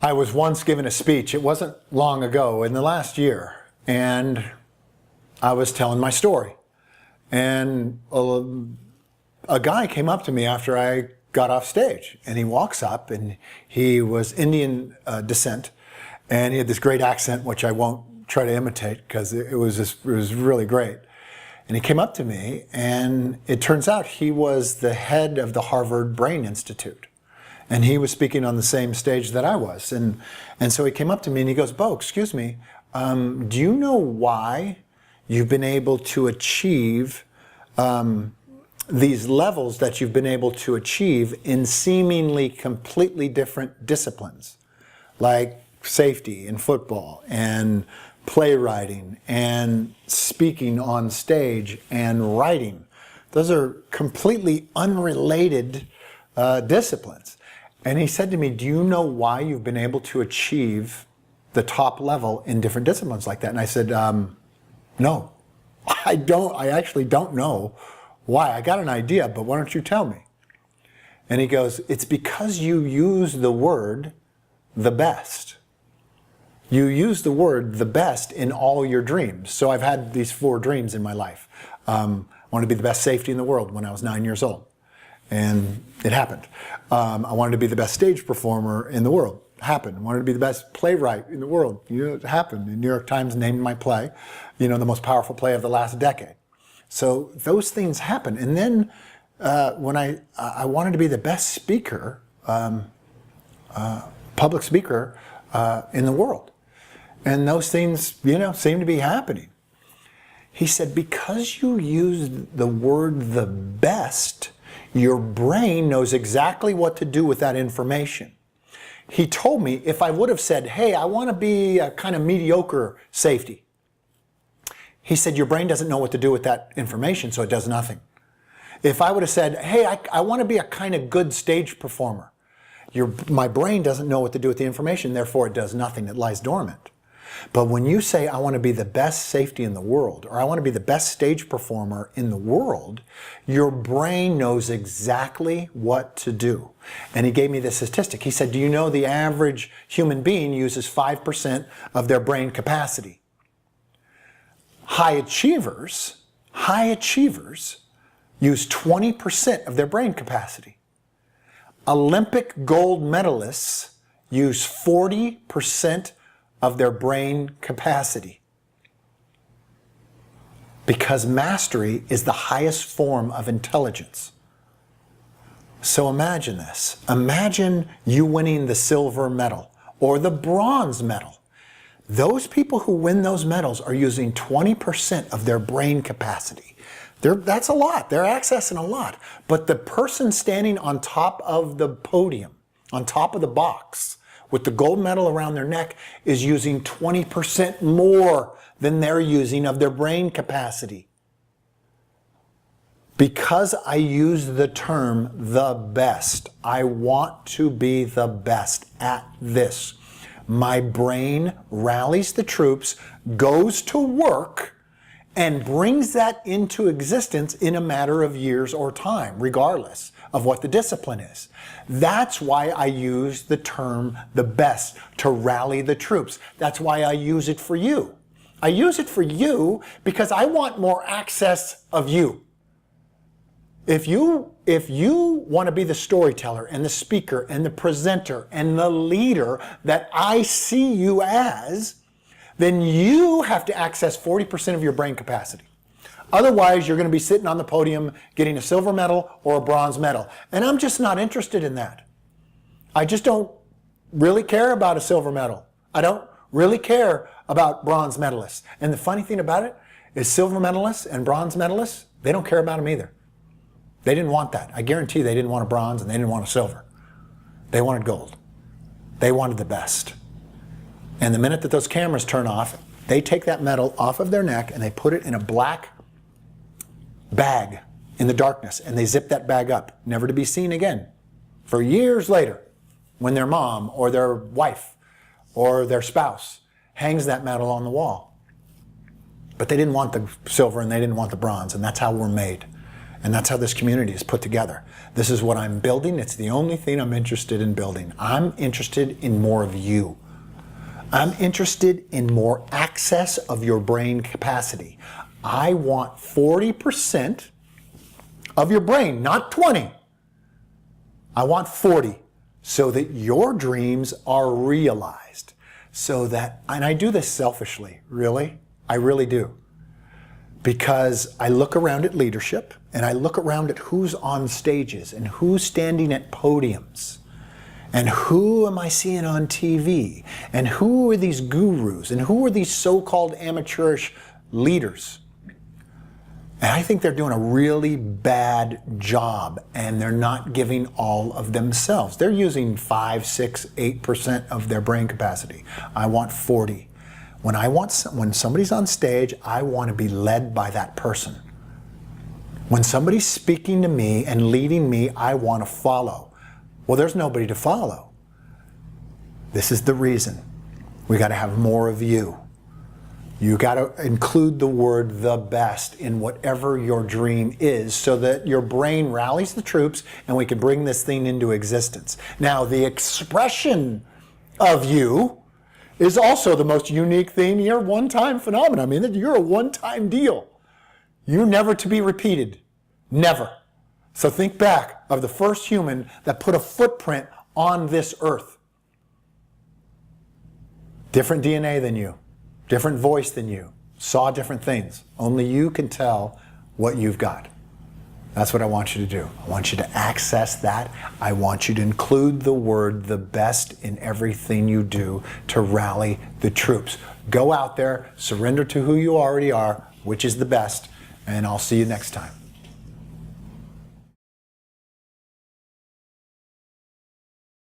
I was once given a speech, it wasn't long ago, in the last year, and I was telling my story. And a guy came up to me after I got off stage, and he walks up, and he was Indian descent, and he had this great accent, which I won't try to imitate because it was really great. And he came up to me, and it turns out he was the head of the Harvard Brain Institute. And he was speaking on the same stage that I was. And so he came up to me and he goes, "Bo, excuse me, do you know why you've been able to achieve these levels that you've been able to achieve in seemingly completely different disciplines, like safety and football and playwriting and speaking on stage and writing? Those are completely unrelated disciplines." And he said to me, "Do you know why you've been able to achieve the top level in different disciplines like that?" And I said, "No, I don't. I actually don't know why. I got an idea, but why don't you tell me?" And he goes, "It's because you use the word the best. You use the word the best in all your dreams." So I've had these 4 dreams in my life. I wanted to be the best safety in the world when I was 9 years old. And it happened. I wanted to be the best stage performer in the world. Happened. I wanted to be the best playwright in the world. It happened. The New York Times named my play, the most powerful play of the last decade. So those things happen. And then when I wanted to be the best speaker, public speaker in the world. And those things, seem to be happening. He said, because you use the word the best, your brain knows exactly what to do with that information. He told me if I would have said, "Hey, I want to be a kind of mediocre safety," he said, your brain doesn't know what to do with that information, so it does nothing. If I would have said, "Hey, I want to be a kind of good stage performer," my brain doesn't know what to do with the information, therefore it does nothing, it lies dormant. But when you say, "I want to be the best safety in the world," or "I want to be the best stage performer in the world," your brain knows exactly what to do. And he gave me this statistic. He said, "Do you know the average human being uses 5% of their brain capacity? High achievers use 20% of their brain capacity. Olympic gold medalists use 40% of their brain capacity. Because mastery is the highest form of intelligence." So imagine this. Imagine you winning the silver medal or the bronze medal. Those people who win those medals are using 20% of their brain capacity. That's a lot. They're accessing a lot. But the person standing on top of the podium, on top of the box, with the gold medal around their neck, is using 20% more than they're using of their brain capacity. Because I use the term the best, I want to be the best at this. My brain rallies the troops, goes to work, and brings that into existence in a matter of years or time, regardless of what the discipline is. That's why I use the term the best, to rally the troops. That's why I use it for you. I use it for you because I want more access of you. If you want to be the storyteller and the speaker and the presenter and the leader that I see you as, then you have to access 40% of your brain capacity. Otherwise, you're going to be sitting on the podium getting a silver medal or a bronze medal. And I'm just not interested in that. I just don't really care about a silver medal. I don't really care about bronze medalists. And the funny thing about it is silver medalists and bronze medalists, they don't care about them either. They didn't want that. I guarantee they didn't want a bronze and they didn't want a silver. They wanted gold. They wanted the best. And the minute that those cameras turn off, they take that medal off of their neck and they put it in a black bag in the darkness, and they zip that bag up, never to be seen again, for years later, when their mom or their wife or their spouse hangs that medal on the wall. But they didn't want the silver and they didn't want the bronze, and that's how we're made. And that's how this community is put together. This is what I'm building. It's the only thing I'm interested in building. I'm interested in more of you. I'm interested in more access of your brain capacity. I want 40% of your brain, not 20. I want 40 so that your dreams are realized. So that, and I do this selfishly, really. I really do. Because I look around at leadership and I look around at who's on stages and who's standing at podiums and who am I seeing on TV and who are these gurus and who are these so-called amateurish leaders. And I think they're doing a really bad job and they're not giving all of themselves. They're using 5, 6, 8% of their brain capacity. I want 40. When somebody's on stage, I want to be led by that person. When somebody's speaking to me and leading me, I want to follow. Well, there's nobody to follow. This is the reason. We got to have more of you. You got to include the word the best in whatever your dream is so that your brain rallies the troops and we can bring this thing into existence. Now, the expression of you is also the most unique thing. You're a one-time phenomenon. I mean, you're a one-time deal. You're never to be repeated. Never. So think back of the first human that put a footprint on this earth. Different DNA than you. Different voice than you. Saw different things. Only you can tell what you've got. That's what I want you to do. I want you to access that. I want you to include the word the best in everything you do to rally the troops. Go out there, surrender to who you already are, which is the best, and I'll see you next time.